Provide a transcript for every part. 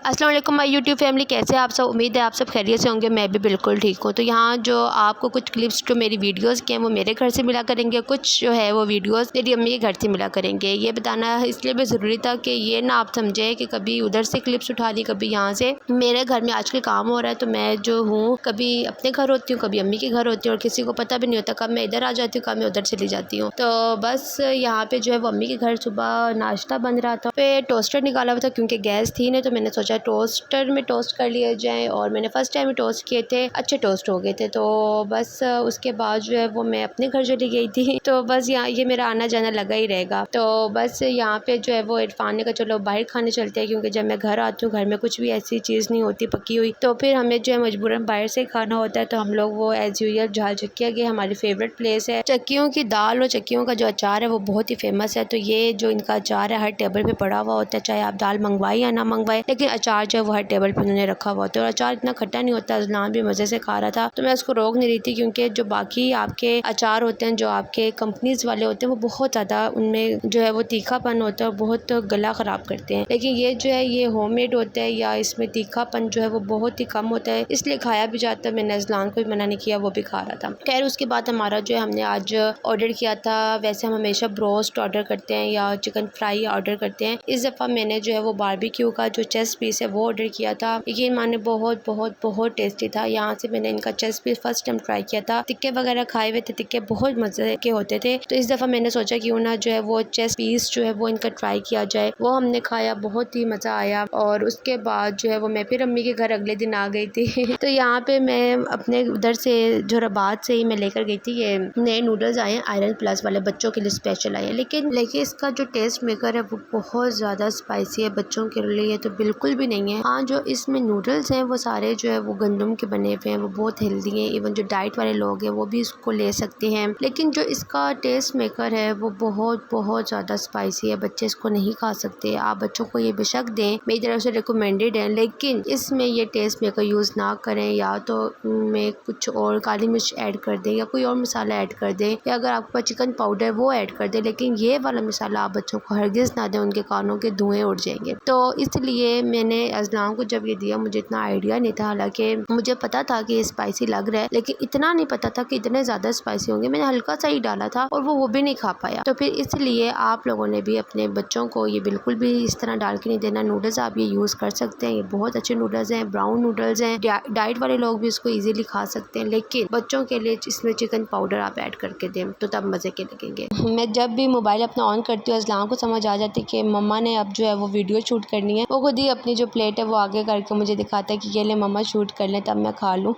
अस्सलाम वालेकुम my YouTube family, कैसे आप सब। उम्मीद है आप सब खैरियत से होंगे। मैं भी बिल्कुल ठीक हूँ। तो यहाँ जो आपको कुछ क्लिप्स जो मेरी वीडियोस के हैं वो मेरे घर से मिला करेंगे, कुछ जो है वो वीडियोस मेरी अम्मी के घर से मिला करेंगे। ये बताना इसलिए भी ज़रूरी था कि ये ना आप समझे कि कभी उधर से क्लिप्स उठा ली, कभी यहाँ से। मेरे घर में आजकल काम हो रहा है तो मैं जो हूँ कभी अपने घर होती हूँ, कभी अम्मी के घर होती हूँ और किसी को पता भी नहीं होता कब मैं इधर आ जाती हूँ, कब मैं उधर चली जाती हूँ। तो बस यहाँ पे जो है वो अम्मी के घर सुबह नाश्ता बन रहा था, फिर टोस्टर निकाला हुआ था क्योंकि गैस थी नहीं, तो मैंने सोचा टोस्टर में टोस्ट कर लिया जाए। और मैंने फर्स्ट टाइम टोस्ट किए थे, अच्छे टोस्ट हो गए थे। तो बस उसके बाद जो है वो मैं अपने घर चली गई थी। तो बस यहाँ ये मेरा आना जाना लगा ही रहेगा। तो बस यहाँ पे जो है वो इरफान ने कहा चलो बाहर खाने चलते हैं, क्योंकि जब मैं घर आती हूँ घर में कुछ भी ऐसी चीज़ नहीं होती पकी हुई, तो फिर हमें जो है मजबूरन बाहर से खाना होता है। तो हम लोग वो एज यूजुअल झाल चक्किया गए, हमारी फेवरेट प्लेस है। चक्कियों की दाल और चक्कियों का जो अचार है वो बहुत ही फेमस है। तो ये जो इनका अचार है हर टेबल पे पड़ा हुआ होता है, चाहे आप दाल मंगवाए या ना मंगवाए, लेकिन अचार जो है वो हर टेबल पे उन्होंने रखा हुआ होता है। और अचार इतना खट्टा नहीं होता, अजलान भी मज़े से खा रहा था। तो मैं उसको रोक नहीं रही थी, क्योंकि जो बाकी आपके अचार होते हैं जो आपके कंपनीज वाले होते हैं वो बहुत ज़्यादा उनमें जो है वो तीखापन होता है और बहुत गला ख़राब करते हैं। लेकिन ये जो है ये होममेड होता है या इसमें तीखापन जो है वो बहुत ही कम होता है, इसलिए खाया भी जाता है। मैंने अजलान को भी मना नहीं किया, वो भी खा रहा था। खैर उसके बाद हमारा जो है हमने आज ऑर्डर किया था, वैसे हम हमेशा ब्रोस्ट ऑर्डर करते हैं या चिकन फ्राई ऑर्डर करते हैं। इस दफ़ा मैंने जो है वो बारबेक्यू का जो चेस्ट पीस है वो ऑर्डर किया था। यकीन माने बहुत बहुत बहुत टेस्टी था। यहाँ से मैंने इनका chest piece first time try किया था। टिक्के वगैरह खाए हुए थे, टिक्के बहुत मज़े के होते थे। तो इस दफ़ा मैंने सोचा क्यों ना जो है वो चेस्ट पीस जो है वो इनका ट्राई किया जाए। वो हमने खाया, बहुत ही मज़ा आया। और उसके बाद जो है वो मैं फिर अम्मी के घर अगले दिन आ गई थी। तो यहाँ पे मैं अपने उधर से जोराबाद से ही मैं लेकर गई थी। ये नए नूडल्स आए हैं आयरन प्लस वाले, बच्चों के लिए स्पेशल आए हैं। लेकिन इसका जो टेस्ट मेकर है वो बहुत ज़्यादा स्पाइसी है, बच्चों के लिए तो बिल्कुल भी नहीं है। हाँ, जो इसमें नूडल्स हैं वो सारे जो है वो गंदम के बने हुए हैं, वो बहुत हेल्दी हैं। इवन जो डाइट वाले लोग हैं वो भी इसको ले सकते हैं। लेकिन जो इसका टेस्ट मेकर है वो बहुत बहुत ज़्यादा स्पाइसी है, बच्चे इसको नहीं खा सकते। आप बच्चों को ये बेशक दें, मेरी तरफ से रिकमेंडेड है, लेकिन इसमें ये टेस्ट मेकर यूज़ ना करें। या तो में कुछ और काली मिर्च ऐड कर दें या कोई और मसाला ऐड कर दें, या अगर आपके पास चिकन पाउडर वो ऐड कर दें। लेकिन ये वाला मसाला आप बच्चों को हरगिज़ ना दें, उनके कानों के धुएँ उड़ जाएंगे। तो इसलिए मैंने अज़लान को जब ये दिया, मुझे इतना आइडिया नहीं था, हालांकि मुझे पता था कि ये स्पाइसी लग रहा है, लेकिन इतना नहीं पता था कि इतने ज़्यादा स्पाइसी होंगे। मैंने हल्का सा ही डाला था और वो भी नहीं खा पाया। तो फिर इसलिए आप लोगों ने भी अपने बच्चों को ये बिल्कुल भी इस तरह डाल के नहीं देना। नूडल्स आप ये यूज़ कर सकते हैं, ये बहुत अच्छे नूडल्स हैं, ब्राउन नूडल्स हैं। डाइट वाले लोग भी इसको ईजिली खा सकते हैं, लेकिन बच्चों के लिए इसमें चिकन पाउडर आप ऐड करके दें तो तब मज़े के लगेंगे। मैं जब भी मोबाइल अपना ऑन करती हूँ, अज़लान को समझ आ जाती है कि मम्मा ने अब जो है वो वीडियो शूट करनी है। वो खुद ही अपनी जो प्लेट है वो आगे करके मुझे दिखाता है कि ये ले मम्मा शूट कर लें, तब मैं खा लूँ।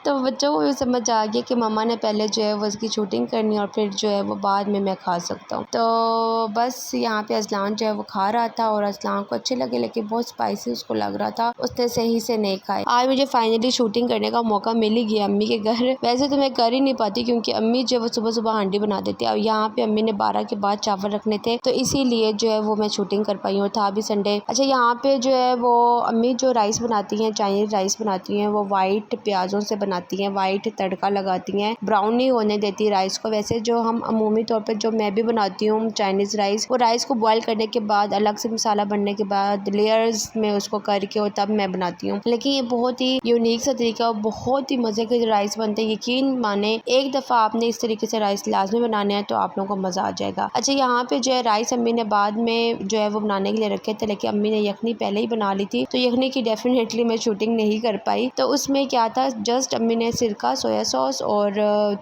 तो बच्चों को भी समझ आ गया कि मम्मा ने पहले जो है वो उसकी शूटिंग करनी है और फिर जो है वो बाद में मैं खा सकता हूँ। तो बस यहाँ पे अज़लान जो है वो खा रहा था और अज़लान को अच्छे लगे, लेकिन बहुत स्पाइसी उसको लग रहा था, उसने सही से नहीं खाए। आज मुझे फाइनली शूटिंग करने का मौका मिल ही गया अम्मी के घर। वैसे तो मैं कर ही नहीं पाती क्योंकि अम्मी जो है वो सुबह सुबह हांडी बना देती है, और यहाँ पे अम्मी ने 12 के बाद चावल रखने थे, तो इसीलिए जो है वो मैं शूटिंग कर पाई हूँ। था भी संडे। अच्छा, यहाँ पे जो है वो अम्मी जो राइस बनाती हैं, चाइनीज़ राइस बनाती हैं, वो वाइट प्याज़ों से बनाती हैं, वाइट तड़का लगाती हैं, ब्राउन नहीं होने देती राइस को। वैसे जो हम अमूमी तौर पर जो मैं भी बनाती हूँ चाइनीज़ राइस, वो राइस को बॉयल करने के बाद अलग से मसाला बनने के बाद लेयर्स में उसको करके और तब मैं बनाती हूँ। लेकिन ये बहुत ही यूनिक सा तरीका और बहुत ही मज़े के राइस बनते हैं। यकीन माने एक दफ़ा आपने इस तरीके से राइस लाजमी बनाने हैं तो आप लोगों को मज़ा आ जाएगा। अच्छा, यहाँ पे जो है राइस अम्मी ने बाद में जो है वो बनाने के लिए रखे थे, लेकिन अम्मी ने यखनी पहले ही बना ली थी, तो यखनी की डेफिनेटली मैं शूटिंग नहीं कर पाई। तो उसमें क्या था, जस्ट अम्मी ने सिरका, सोया सॉस और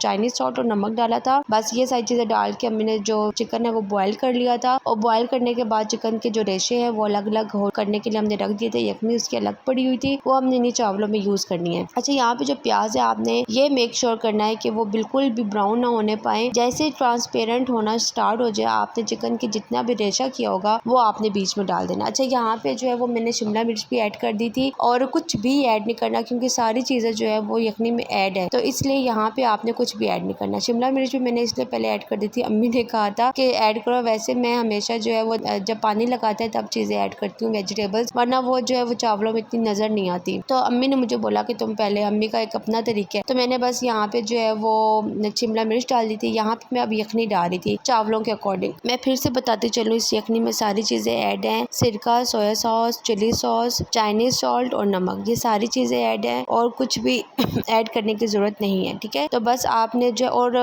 चाइनीज़ सॉल्ट और नमक डाला था। बस ये सारी चीज़ें डाल के अम्मी ने जो चिकन है वो बॉयल कर लिया था, और बॉयल करने के बाद चिकन के जो रेशे हैं वो अलग अलग करने के लिए हमने रख दिए थे। यखनी उसकी अलग पड़ी हुई थी, वो हमने इन्हीं चावलों में यूज़ करनी है। अच्छा, यहाँ पे जो प्याज है आपने ये मेक श्योर करना है कि वो बिल्कुल भी ब्राउन ना होने पाए। जैसे ट्रांसपेरेंट होना स्टार्ट हो जाए, आपने चिकन की जितना भी रेशा किया होगा वो आपने बीच में डाल देना। अच्छा, यहाँ पे जो है वो मैंने शिमला मिर्च भी ऐड कर दी थी, और कुछ भी ऐड नहीं करना क्योंकि सारी चीज़ें जो है वो यखनी में ऐड है, तो इसलिए यहाँ पे आपने कुछ भी ऐड नहीं करना। शिमला मिर्च भी मैंने इसलिए पहले ऐड कर दी थी, अम्मी ने कहा था कि ऐड करो। वैसे मैं हमेशा जो है वो जब पानी लगाते हैं तब चीज़ें ऐड करती हूँ, वेजिटेबल्स, वरना वो जो है वो चावलों में इतनी नज़र नहीं आती। तो अम्मी ने मुझे बोला कि तुम पहले, अम्मी का एक अपना तरीका है, तो मैंने बस यहाँ पे जो है वो शिमला मिर्च डाल दी थी। यहाँ पे मैं अब यखनी डाल रही थी चावलों के अकॉर्डिंग। मैं फिर से बताती चलूँ, इस यखनी में सारी चीज़ें ऐड हैं, सिरका, soya sauce, chilli chilli sauce, Chinese salt और नमक, ये सारी चीज़ें ऐड है और कुछ भी ऐड करने की ज़रूरत नहीं है। ठीक है, तो बस आपने जो और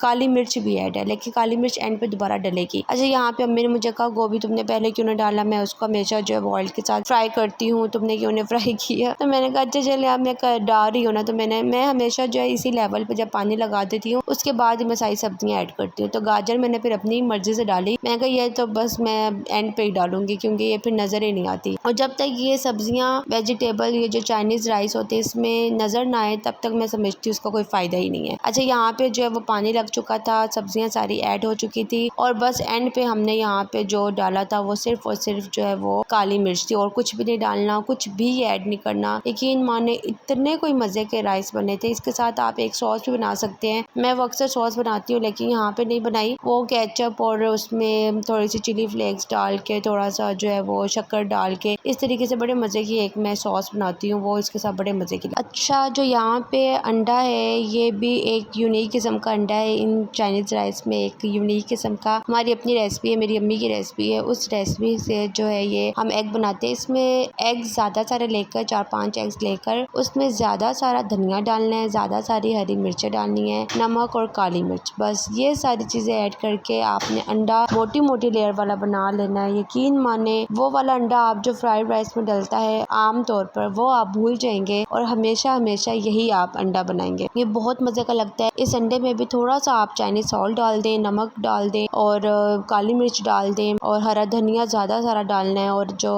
काली मिर्च भी ऐड है, लेकिन काली मिर्च एंड पे दोबारा डलेगी। अच्छा, यहाँ पे अम्मी ने मुझे कहा गोभी तुमने पहले क्यों नहीं डाला, मैं उसको हमेशा जो है ऑयल के साथ फ्राई करती हूँ, तुमने क्यों नहीं फ्राई किया। तो मैंने कहा अच्छा चलिए आप मैं डाल रही हूँ ना, तो मैं हमेशा जो है इसी लेवल पे जब पानी लगा देती हूँ उसके बाद मैं सारी सब्जियाँ ऐड करती हूँ। तो गाजर मैंने फिर अपनी मर्जी से डाली, मैं कहा ये तो बस मैं एंड पे ही डालूंगी क्योंकि ये फिर नजर ही नहीं आती। और जब तक ये सब्जियाँ वेजिटेबल ये जो चाइनीज राइस होते हैं इसमें नजर ना आए तब तक मैं समझती हूँ उसका कोई फायदा ही नहीं है। अच्छा, यहाँ पे जो है वो पानी लग चुका था, सब्जियाँ सारी ऐड हो चुकी थी और बस एंड पे हमने यहाँ पे जो डाला था वो सिर्फ और सिर्फ जो है वो काली मिर्च थी और कुछ भी नहीं डालना, कुछ भी ऐड नहीं करना। यकीन माने इतने कोई मजे के राइस बने थे। इसके साथ आप एक सॉस भी बना सकते हैं, मैं वो अक्सर सॉस बनाती हूँ लेकिन यहाँ पे नहीं बनाई, वो केचप और उसमें थोड़ी सी चिली फ्लेक्स डाल के थोड़ा सा जो है वो शक्कर डाल के इस तरीके से बड़े मजे की एक मैं सॉस बनाती हूँ, वो इसके साथ बड़े मजे की। अच्छा, जो यहाँ पे अंडा है ये भी एक यूनिक किस्म का अंडा है इन चाइनीज राइस में, एक यूनिक किस्म का हमारी अपनी रेसिपी है, मेरी अम्मी की रेसिपी है। उस रेसिपी से जो है ये हम एग बनाते हैं। इसमें एग ज़्यादा सारे लेकर 4-5 एग्स लेकर उसमें ज़्यादा सारा धनिया डालना है, ज़्यादा सारी हरी मिर्चें डालनी है, नमक और काली मिर्च, बस ये सारी चीज़ें ऐड करके आपने अंडा मोटी मोटी लेयर वाला बना लेना है। यकीन माने वो वाला अंडा आप जो फ्राइड राइस में डलता है आम तौर पर वो आप भूल जाएंगे और हमेशा हमेशा यही आप अंडा बनाएंगे, ये बहुत मज़े का लगता है। इस अंडे में भी थोड़ा सा आप चाइनीज सॉल्ट डाल दें, नमक डाल दें और काली मिर्च डाल दें और हरा धनिया ज़्यादा सारा डालना है और जो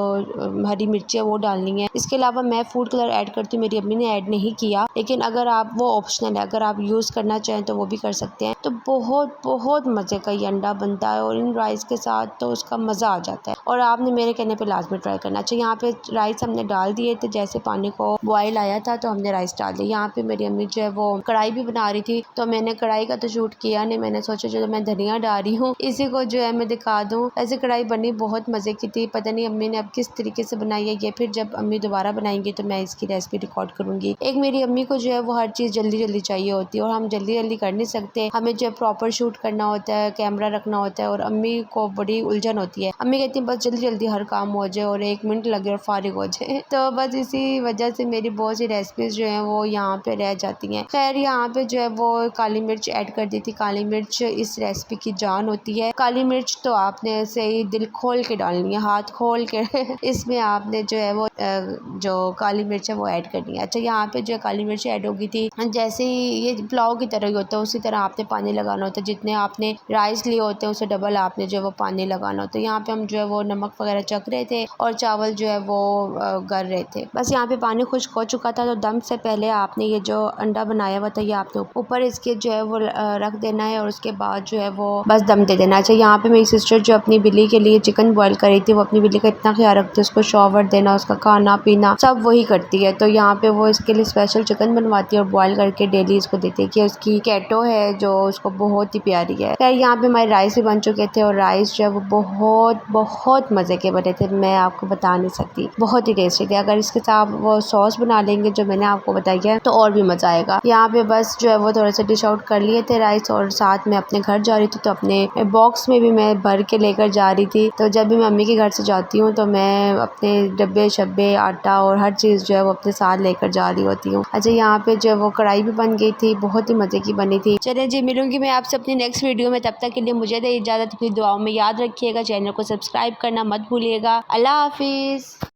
हरी मिर्ची है वो डालनी है। इसके अलावा मैं फूड कलर ऐड करती हूँ, मेरी अम्मी ने ऐड नहीं किया, लेकिन अगर आप वो ऑप्शनल है, अगर आप यूज़ करना चाहें तो वो भी कर सकते हैं। तो बहुत बहुत मज़े का ये अंडा बनता है और इन राइस के साथ तो उसका मज़ा आ जाता है और आपने मेरे कहने पे लाजमी ट्राई करना चाहिए। यहाँ पे राइस हमने डाल दिए थे, जैसे पानी को बॉयल आया था तो हमने राइस डाल दिया। यहाँ पे मेरी अम्मी जो है वो कढ़ाई भी बना रही थी तो मैंने कढ़ाई का तो शूट किया नहीं, मैंने सोचा जो मैं धनिया डाल रही हूँ इसी को जो है मैं दिखा दूँ। ऐसे कढ़ाई बनी बहुत मज़े की थी, पता नहीं अम्मी ने अब किस तरीके से बनाई है, ये फिर जब अम्मी दोबारा बनाएंगी तो मैं इसकी रेसिपी रिकॉर्ड करूँगी। एक मेरी अम्मी को जो है वो हर चीज़ जल्दी जल्दी चाहिए होती है और हम जल्दी जल्दी कर नहीं सकते, हमें जो प्रॉपर शूट करना होता है, कैमरा रखना होता है और अम्मी को बड़ी उलझन होती है। अम्मी कहती है बस जल्दी जल्दी हर काम हो जाए और 1 मिनट लगे और फारिग हो जाए। तो बस इसी वजह से मेरी बहुत सी रेसिपीज जो है वो यहाँ पे रह जाती हैं। खैर, यहाँ पे जो है वो काली मिर्च ऐड कर दी थी, काली मिर्च इस रेसिपी की जान होती है। काली मिर्च तो आपने ऐसे ही दिल खोल के डालनी है, हाथ खोल के इसमें आपने जो है वो जो काली मिर्च है वो ऐड करनी है। अच्छा, यहाँ पे जो काली मिर्च ऐड होगी थी, जैसे ही ये पुलाव की तरह ही होता है उसी तरह आपने पानी लगाना होता है, जितने आपने राइस लिए होते हैं उससे डबल आपने जो है वो पानी लगाना होता है। यहाँ पे हम जो है वो नमक वगैरह चख रहे थे और चावल जो है वो गर रहे थे। बस यहाँ पे पानी खुश्क हो चुका था तो दम से पहले आपने ये जो अंडा बनाया हुआ था ये आपने ऊपर इसके जो है वो रख देना है और उसके बाद जो है वो बस दम दे देना। अच्छा, यहाँ पे मेरी सिस्टर जो अपनी बिल्ली के लिए चिकन बॉईल कर रही थी, वो अपनी बिल्ली का इतना ख्याल रखती है, उसको शॉवर देना, उसका खाना पीना सब वही करती है। तो यहाँ पे वो इसके लिए स्पेशल चिकन बनवाती है और बॉईल करके डेली इसको देती है कि उसकी कैटो है जो उसको बहुत ही प्यारी है। खैर, यहाँ पे हमारे राइस भी बन चुके थे और राइस जो है वो बहुत बहुत मज़े के बने थे, मैं आपको बता नहीं सकती, बहुत ही टेस्टी थे। अगर इसके साथ वो सॉस बना लेंगे जो मैंने आपको बताई है तो और भी मज़ा आएगा। यहाँ पे बस जो है वो थोड़ा सा डिश आउट कर लिए थे राइस और साथ में अपने घर जा रही थी तो अपने बॉक्स में भी मैं भर के लेकर जा रही थी। तो जब भी मैं अम्मी के घर से जाती हूँ तो मैं अपने डब्बे शब्बे आटा और हर चीज़ जो है वो अपने साथ लेकर जा रही होती हूँ। अच्छा, यहाँ पे जो है वो कढ़ाई भी बन गई थी, बहुत ही मज़े की बनी थी। चलिए जी, मिलूंगी मैं आपसे अपनी नेक्स्ट वीडियो में, तब तक के लिए मुझे दे इजाज़त, अपनी दुआओं में याद रखिएगा, चैनल को सब्सक्राइब करना मत भूलिएगा। अल्लाह हाफिज़।